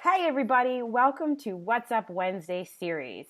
Hey everybody, welcome to What's Up Wednesday series.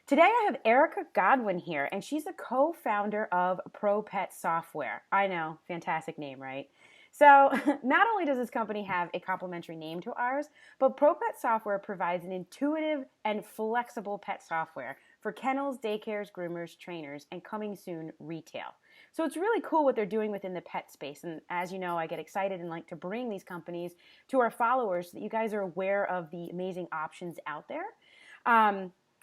Today I have Erica Godwin here, and she's a co-founder of ProPet Software. I know, fantastic name, right? So not only does this company have a complementary name to ours, but ProPet Software provides an intuitive and flexible pet software for kennels, daycares, groomers, trainers, and coming soon, retail. So it's really cool what they're doing within the pet space. And as you know, I get excited and like to bring these companies to our followers so that you guys are aware of the amazing options out there.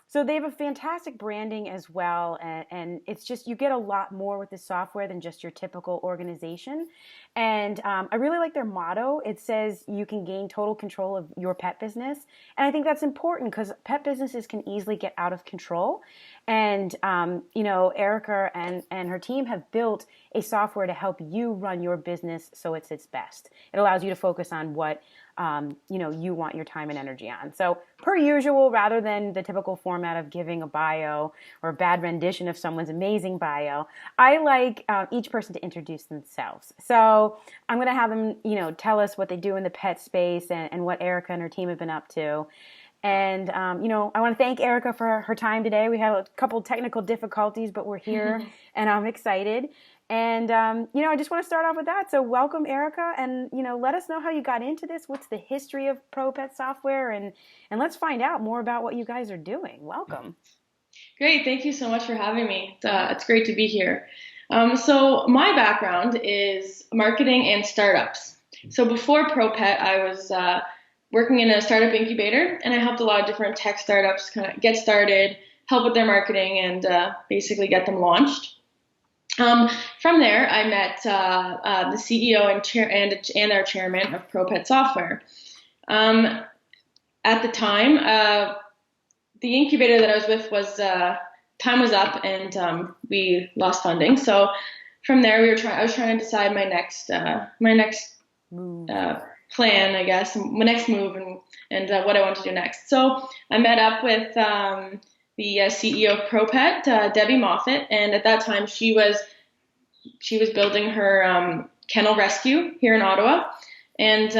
So they have a fantastic branding as well, and it's just you get a lot more with this software than just your typical organization. And I really like their motto. It says you can gain total control of your pet business, and I think that's important because pet businesses can easily get out of control. And Erica and her team have built a software to help you run your business so it's its best. It allows you to focus on what you want your time and energy on. So per usual, rather than the typical format of giving a bio or a bad rendition of someone's amazing bio, I like each person to introduce themselves. So I'm going to have them, tell us what they do in the pet space and what Erica and her team have been up to. And, I want to thank Erica for her time today. We had a couple technical difficulties, but we're here and I'm excited. And, I just want to start off with that. So welcome, Erica. And, let us know how you got into this. What's the history of ProPet software? And let's find out more about what you guys are doing. Welcome. Great. Thank you so much for having me. It's great to be here. So my background is marketing and startups. So before ProPet, I was working in a startup incubator, and I helped a lot of different tech startups kind of get started, help with their marketing, and basically get them launched. From there, I met the CEO and our chairman of ProPet Software. At the time, the incubator that I was with was time was up, and we lost funding. So from there, I was trying to decide my next Move. Plan, I guess, my next move, and what I want to do next. So I met up with the CEO of ProPet, Debbie Moffat, and at that time she was building her kennel rescue here in Ottawa, and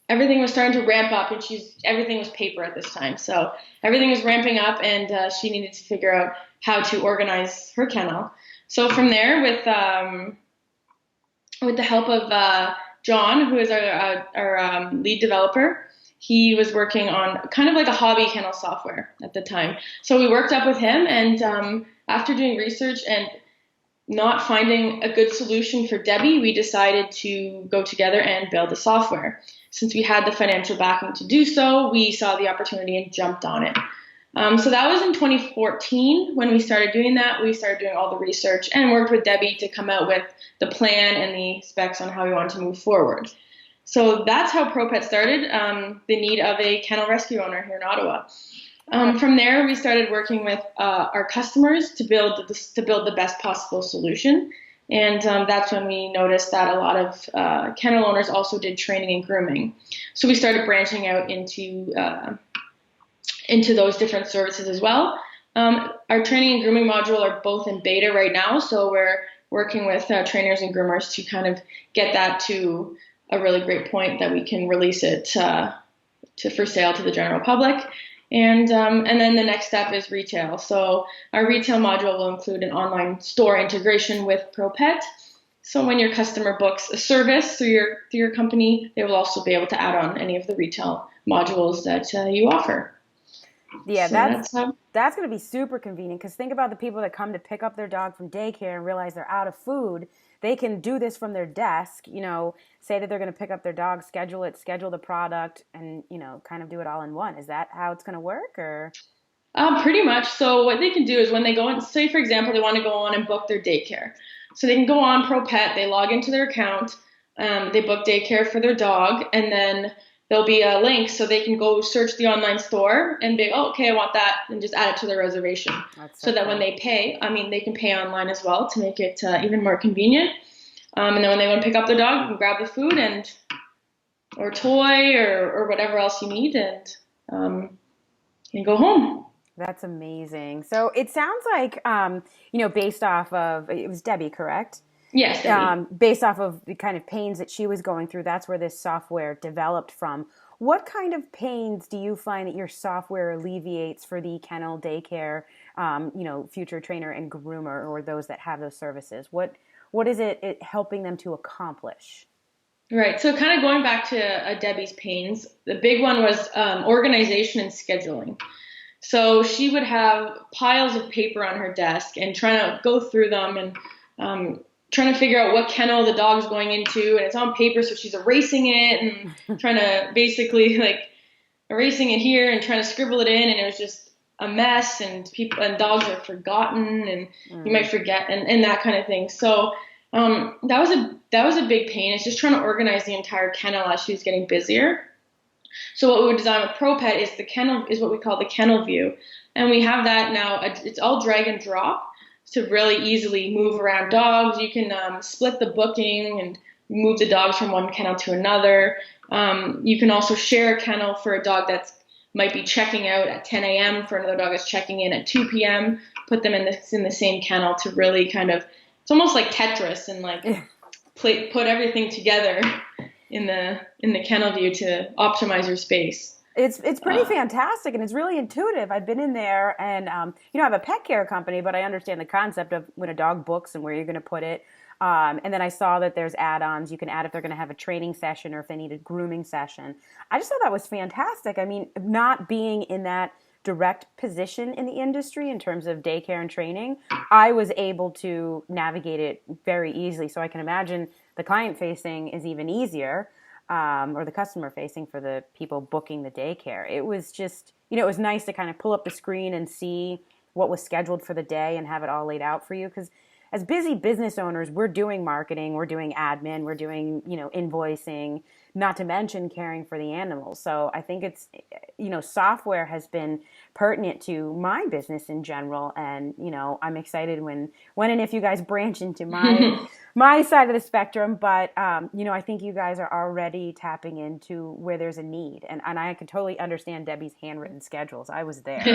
everything was starting to ramp up, and everything was paper at this time, so everything was ramping up, and she needed to figure out how to organize her kennel. So from there, with the help of John, who is our lead developer, he was working on kind of like a hobby kennel software at the time. So we worked up with him, and after doing research and not finding a good solution for Debbie, we decided to go together and build a software. Since we had the financial backing to do so, we saw the opportunity and jumped on it. So that was in 2014 when we started doing that. We started doing all the research and worked with Debbie to come out with the plan and the specs on how we wanted to move forward. So that's how ProPet started, the need of a kennel rescue owner here in Ottawa. From there, we started working with our customers to build the best possible solution. And that's when we noticed that a lot of kennel owners also did training and grooming. So we started branching out into those different services as well. Our training and grooming module are both in beta right now, so we're working with trainers and groomers to kind of get that to a really great point that we can release it for sale to the general public. And then the next step is retail. So our retail module will include an online store integration with ProPet. So when your customer books a service through your company, they will also be able to add on any of the retail modules that you offer. Yeah, so that's going to be super convenient because think about the people that come to pick up their dog from daycare and realize they're out of food. They can do this from their desk, say that they're going to pick up their dog, schedule the product, and, kind of do it all in one. Is that how it's going to work, or? Pretty much. So what they can do is when they go in, say, for example, they want to go on and book their daycare. So they can go on ProPet, they log into their account, they book daycare for their dog, and then there'll be a link so they can go search the online store and be, okay, I want that, and just add it to their reservation. So that when they pay, they can pay online as well to make it even more convenient. And then when they want to pick up their dog, you can grab the food or toy or whatever else you need and go home. That's amazing. So it sounds like, based off of, it was Debbie, correct? Yes, Debbie. Based off of the kind of pains that she was going through, that's where this software developed from. What kind of pains do you find that your software alleviates for the kennel daycare, future trainer and groomer, or those that have those services? What is it helping them to accomplish? Right. So kind of going back to Debbie's pains, the big one was organization and scheduling. So she would have piles of paper on her desk and trying to go through them and trying to figure out what kennel the dog's going into, and it's on paper, so she's erasing it and trying to basically like erasing it here and trying to scribble it in, and it was just a mess, and people and dogs are forgotten, and you might forget, and that kind of thing. So that was a big pain. It's just trying to organize the entire kennel as she was getting busier. So what we would design with ProPet is the kennel is what we call the kennel view, and we have that now. It's all drag and drop to really easily move around dogs. You can split the booking and move the dogs from one kennel to another. You can also share a kennel for a dog that's might be checking out at 10 a.m. for another dog that's checking in at 2 p.m. Put them in the same kennel to really kind of, it's almost like Tetris, and like put everything together in the kennel view to optimize your space. It's pretty fantastic, and it's really intuitive. I've been in there, and I have a pet care company, but I understand the concept of when a dog books and where you're going to put it. And then I saw that there's add-ons you can add if they're going to have a training session or if they need a grooming session. I just thought that was fantastic. I mean, not being in that direct position in the industry in terms of daycare and training, I was able to navigate it very easily. So I can imagine the client facing is even easier. Or the customer facing for the people booking the daycare. It was just, it was nice to kind of pull up the screen and see what was scheduled for the day and have it all laid out for you. Because as busy business owners, we're doing marketing, we're doing admin, we're doing, invoicing, not to mention caring for the animals. So I think it's, software has been pertinent to my business in general. And, I'm excited when and if you guys branch into my side of the spectrum. But, I think you guys are already tapping into where there's a need. And I could totally understand Debbie's handwritten schedules. I was there.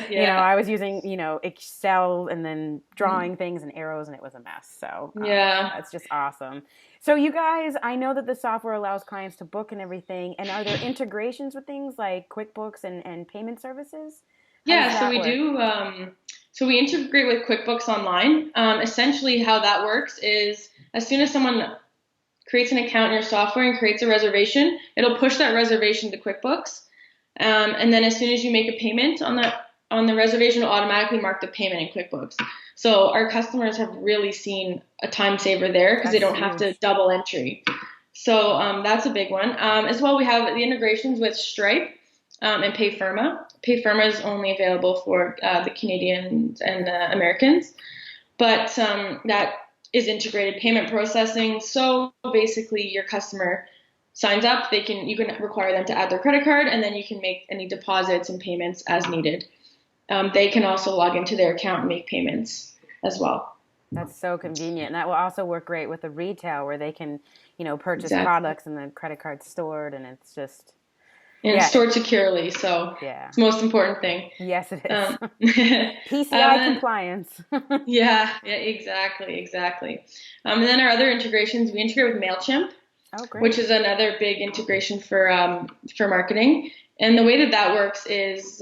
Yeah. I was using, Excel and then drawing things and arrows, and it was a mess. So that's just awesome. So you guys, I know that the software allows clients to book and everything. And are there integrations with things like QuickBooks and payment services? Yeah, so we do. So we integrate with QuickBooks Online. Essentially, how that works is as soon as someone creates an account in your software and creates a reservation, it'll push that reservation to QuickBooks. And then as soon as you make a payment on the reservation, it'll automatically mark the payment in QuickBooks. So our customers have really seen a time saver there because they don't have to double entry. So that's a big one. As well, we have the integrations with Stripe and PayFirma. PayFirma is only available for the Canadians and Americans, but that is integrated payment processing. So basically, your customer signs up. You can require them to add their credit card, and then you can make any deposits and payments as needed. They can also log into their account and make payments as well. That's so convenient. And that will also work great with the retail where they can, purchase products and the credit card's stored, and it's just... And it's stored securely, so it's the most important thing. Yes, it is. PCI compliance. yeah, exactly. And then our other integrations, we integrate with MailChimp, which is another big integration for marketing. And the way that works is,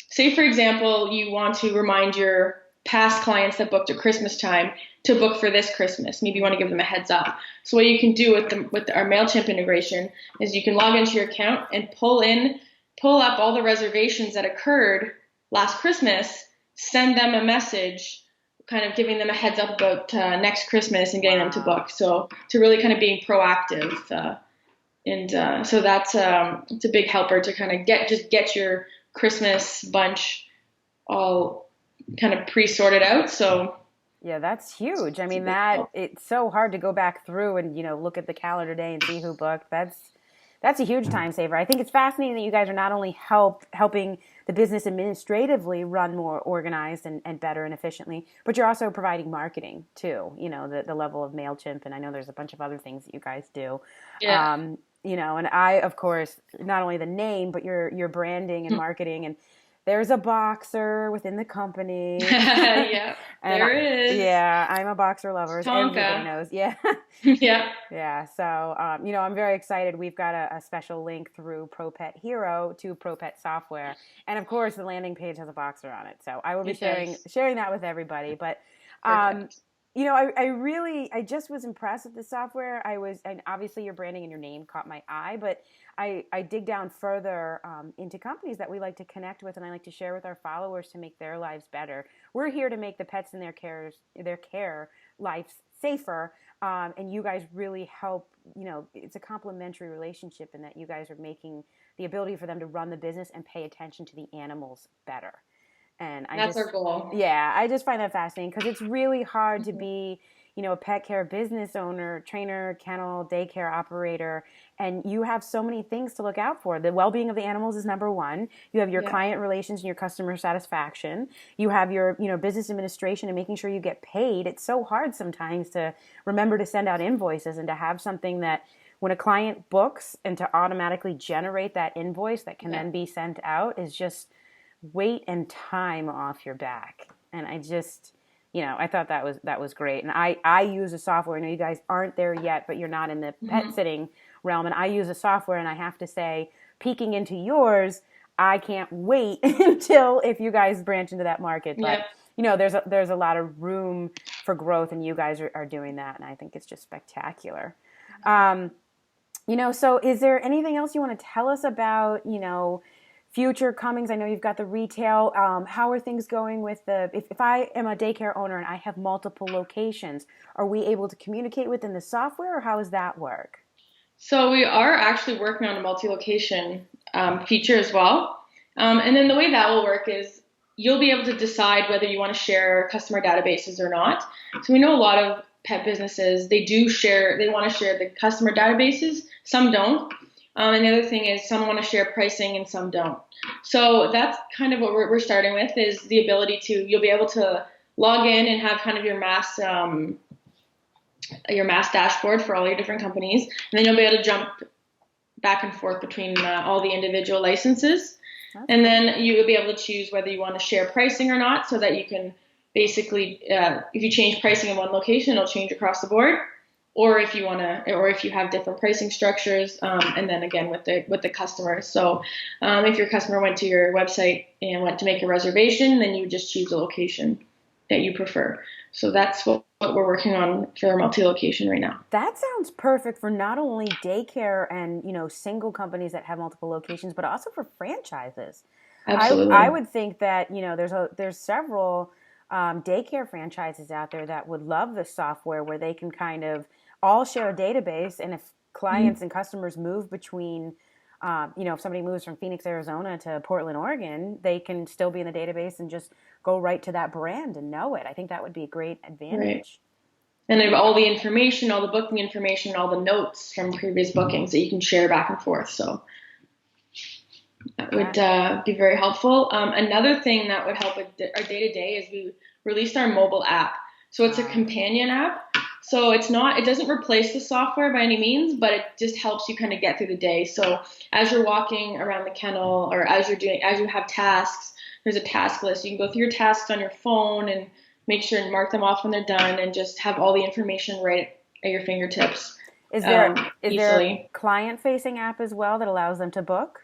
say, for example, you want to remind your past clients that booked at Christmas time to book for this Christmas. Maybe you want to give them a heads up. So what you can do with our MailChimp integration is you can log into your account and pull up all the reservations that occurred last Christmas, send them a message, kind of giving them a heads up about next Christmas and getting them to book. So to really kind of being proactive. So that's it's a big helper to kind of get your Christmas bunch all kind of pre-sorted out. So yeah, that's huge. I mean, it's so hard to go back through and, look at the calendar day and see who booked. That's a huge time saver. I think it's fascinating that you guys are not only helping the business administratively run more organized and better and efficiently, but you're also providing marketing too, the level of MailChimp. And I know there's a bunch of other things that you guys do. Yeah. And I, of course, not only the name, but your branding and marketing and there's a boxer within the company. Yeah, And there it is. yeah, I'm a boxer lover, as everybody Tonka. knows. Yeah. Yeah. Yeah. So, I'm very excited. We've got a special link through ProPet Hero to ProPet software. And of course, the landing page has a boxer on it. So I will be It does. sharing that with everybody. But, um, Perfect. I just was impressed with the software. And obviously your branding and your name caught my eye, but I dig down further into companies that we like to connect with and I like to share with our followers to make their lives better. We're here to make the pets and their care lives safer. And you guys really help, it's a complementary relationship in that you guys are making the ability for them to run the business and pay attention to the animals better. And That's our goal. yeah, I just find that fascinating because it's really hard to Mhm. be, a pet care business owner, trainer, kennel, daycare operator, and you have so many things to look out for. The well-being of the animals is number one. You have your Yeah. client relations and your customer satisfaction. You have your, business administration and making sure you get paid. It's so hard sometimes to remember to send out invoices and to have something that when a client books and to automatically generate that invoice that can Yeah. then be sent out is just weight and time off your back. And I just, I thought that was great. And I use a software. I know you guys aren't there yet, but you're not in the pet Hmm. sitting realm. And I use a software, and I have to say, peeking into yours, I can't wait until if you guys branch into that market. But Yep. there's a lot of room for growth, and you guys are doing that, and I think it's just spectacular. Um, so is there anything else you want to tell us about, future comings? I know you've got the retail. How are things going with if I am a daycare owner and I have multiple locations, are we able to communicate within the software or how does that work? So we are actually working on a multi-location feature as well. And then the way that will work is you'll be able to decide whether you want to share customer databases or not. So we know a lot of pet businesses, they want to share the customer databases. Some don't. And the other thing is some want to share pricing and some don't. So that's kind of what we're starting with is the ability you'll be able to log in and have kind of your mass dashboard for all your different companies, and then you'll be able to jump back and forth between all the individual licenses. That's And cool. then you will be able to choose whether you want to share pricing or not, so that you can basically, if you change pricing in one location, it'll change across the board. Or if you have different pricing structures, and then again with the customers. So, if your customer went to your website and went to make a reservation, then you would just choose a location that you prefer. So that's what we're working on for multi-location right now. That sounds perfect for not only daycare and single companies that have multiple locations, but also for franchises. I Absolutely. would think that there's several daycare franchises out there that would love the software where they can kind of all share a database, and if clients Mhm. and customers move between, if somebody moves from Phoenix, Arizona to Portland, Oregon, they can still be in the database and just go right to that brand and know it. I think that would be a great Right. advantage. And they have Yeah. all the information, all the booking information, all the notes from previous bookings that you can share back and forth. So that would That, be very helpful. Another thing that would help with our day to day is we released our mobile app. So it's a uh, companion app. So it doesn't replace the software by any means, but it just helps you kind of get through the day. So as you're walking around the kennel or as you have tasks, there's a task list. You can go through your tasks on your phone and make sure and mark them off when they're done and just have all the information right at your fingertips is there a easily. client facing app as well that allows them to book?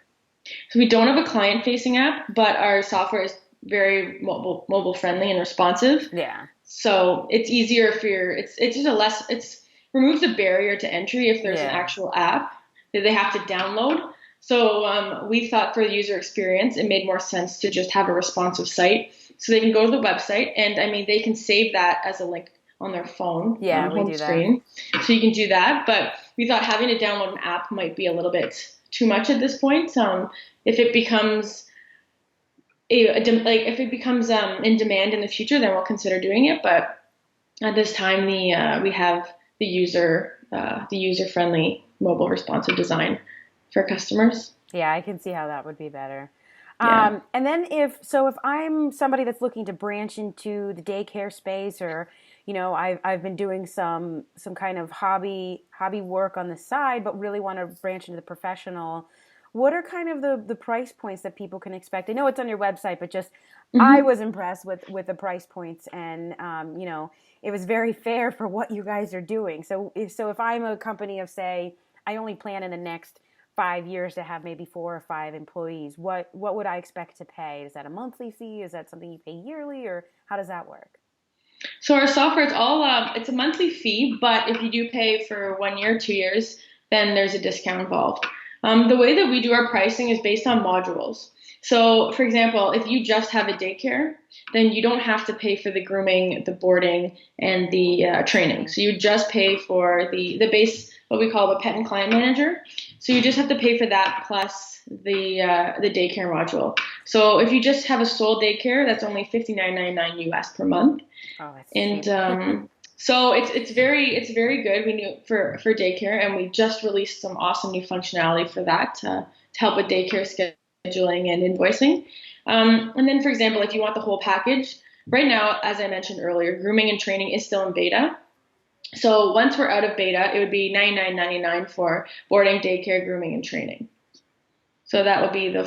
So we don't have a client facing app, but our software is very mobile friendly and responsive. Yeah. So it's easier if it's just it's removes the barrier to entry if there's an Yeah. actual app that they have to download. So we thought for the user experience, it made more sense to just have a responsive site so they can go to the website and I mean they can save that as a link on their phone Yeah, we home do that. screen, so you can do that. But we thought having to download an app might be a little bit too much at this point. If it becomes if it becomes in demand in the future, then we'll consider doing it. But at this time, we have the user friendly mobile responsive design for customers. Yeah, I can see how that would be better. Yeah. And then if I'm somebody that's looking to branch into the daycare space, or I've been doing some kind of hobby work on the side, but really want to branch into the professional what are kind of the price points that people can expect? I know it's on your website, but just I was impressed with the price points, and it was very fair for what you guys are doing. So if I'm a company of, say, I only plan in the next 5 years to have maybe 4 or 5 employees, what would I expect to pay? Is that a monthly fee? Is that something you pay yearly, or how does that work? So our software, it's a monthly fee, but if you do pay for 1 year, 2 years, then there's a discount involved. The way that we do our pricing is based on modules. So, for example, if you just have a daycare, then you don't have to pay for the grooming, the boarding, and the training. So you just pay for the base, what we call the pet and client manager. So you just have to pay for that plus the daycare module. So if you just have a sole daycare, that's only $59.99 US per month. Oh, that's And cheap. so it's very good. We knew for daycare, and we just released some awesome new functionality for that to help with daycare scheduling and invoicing. And then, for example, if you want the whole package, right now, as I mentioned earlier, grooming and training is still in beta. So once we're out of beta, it would be $99.99 for boarding, daycare, grooming, and training. So that would be the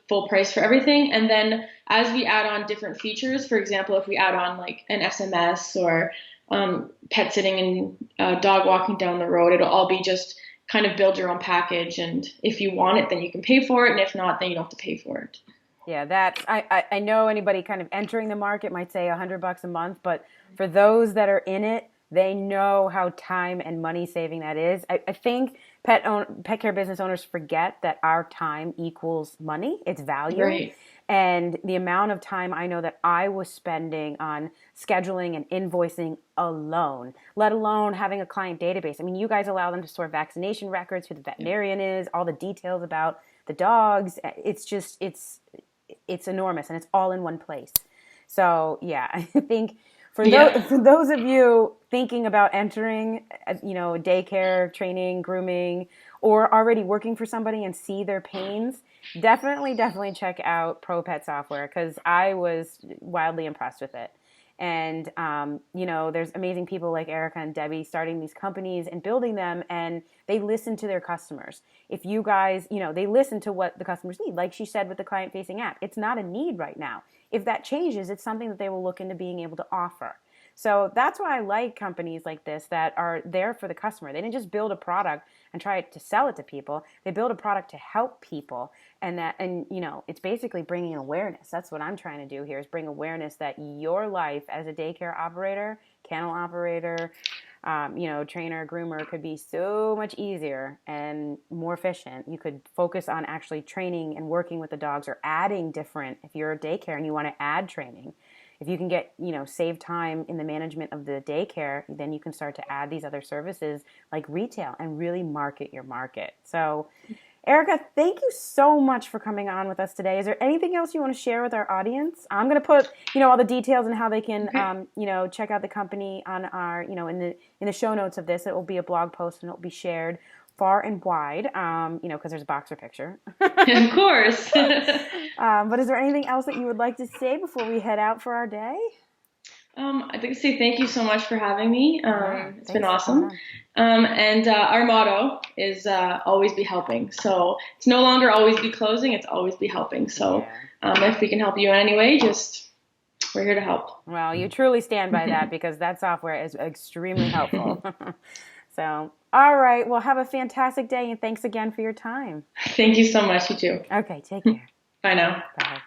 full price for everything. And then as we add on different features, for example, if we add on like an SMS or pet sitting and dog walking down the road, it'll all be just kind of build your own package. And if you want it, then you can pay for it. And if not, then you don't have to pay for it. Yeah, I know anybody kind of entering the market might say $100 a month, but for those that are in it, they know how time and money saving that is. I think pet care business owners forget that our time equals money. It's value. Right. And the amount of time I know that I was spending on scheduling and invoicing alone, let alone having a client database. I mean, you guys allow them to store vaccination records, who the veterinarian is, all the details about the dogs. It's enormous, and it's all in one place. So yeah, I think for those of you thinking about entering, daycare, training, grooming, or already working for somebody and see their pains, definitely check out ProPet software, because I was wildly impressed with it. And, there's amazing people like Erica and Debbie starting these companies and building them, and they listen to their customers. If you guys, they listen to what the customers need. Like she said with the client-facing app, it's not a need right now. If that changes, it's something that they will look into being able to offer. So that's why I like companies like this that are there for the customer. They didn't just build a product and try to sell it to people. They build a product to help people, and it's basically bringing awareness. That's what I'm trying to do here, is bring awareness that your life as a daycare operator, kennel operator, trainer, groomer could be so much easier and more efficient. You could focus on actually training and working with the dogs, or adding different, if you're a daycare and you want to add training. If you can get, save time in the management of the daycare, then you can start to add these other services like retail and really market your market. So, Erica, thank you so much for coming on with us today. Is there anything else you want to share with our audience? I'm going to put, all the details and how they can, check out the company on our, in the show notes of this. It will be a blog post, and it will be shared far and wide, because there's a boxer picture. Of course. But is there anything else that you would like to say before we head out for our day? I'd like to say thank you so much for having me. It's been awesome. And our motto is always be helping. So it's no longer always be closing, it's always be helping. So if we can help you in any way, we're here to help. Well, you truly stand by that, because that software is extremely helpful. So, all right. Well, have a fantastic day, and thanks again for your time. Thank you so much. You too. Okay, take care. Bye now. Bye.